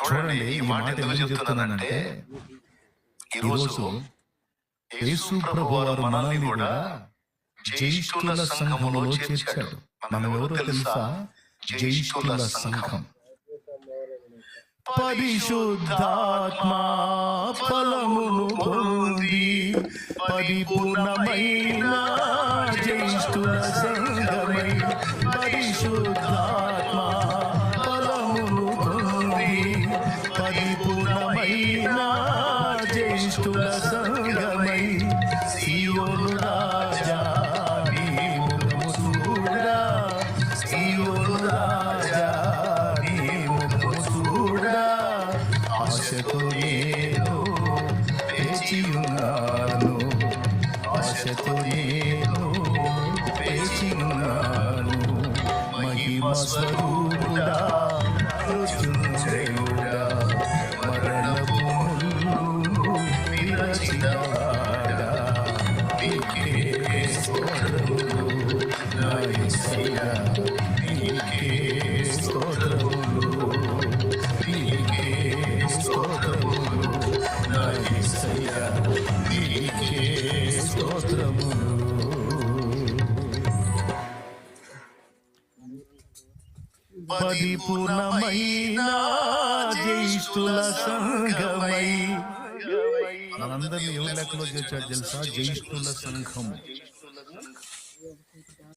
చూడండి, ఈ మాట ఎందుకు చెప్తున్నానంటే ఈరోజు యేసు ప్రభువారు మనల్ని కూడా జయిష్ఠుల సంఘములో చేర్చాడు. మనం ఎవరో తెలుసా? జయిష్ఠుల సంఘం. పరిశుద్ధాత్మ ఫలమును పొంది పరిపూర్ణమైన జయిష్ఠుల సంఘమై, పరిశుద్ధాత్మ ఫలమును పొంది పరిపూర్ణమైన జయిష్ఠుల సంఘమై, సీయోను రాజా నీ ముఖము చూడా, సీయోను రాజా నీ ముఖము చూడా, ఆశతో నేను వేచి ఉన్నాను, ఆశతో నేను వేచి ఉన్నాను. మహిమ స్వరూపుడా మృత్యుంజయుడా, మరణపు ముళ్ళు విరచినవాడా, నీకే స్తోత్రములు నా యేసయ్యా, నీకే స్తోత్రములు, నీకే స్తోత్రములు నా యేసయ్యా, నీకే స్తోత్రములు. పరిపూర్ణమైన జయిష్ఠుల సంఘమై. మనందరినీ ఎవరి లెక్కలో చేర్చాడు తెలుసా? జయిష్ఠుల సంఘము.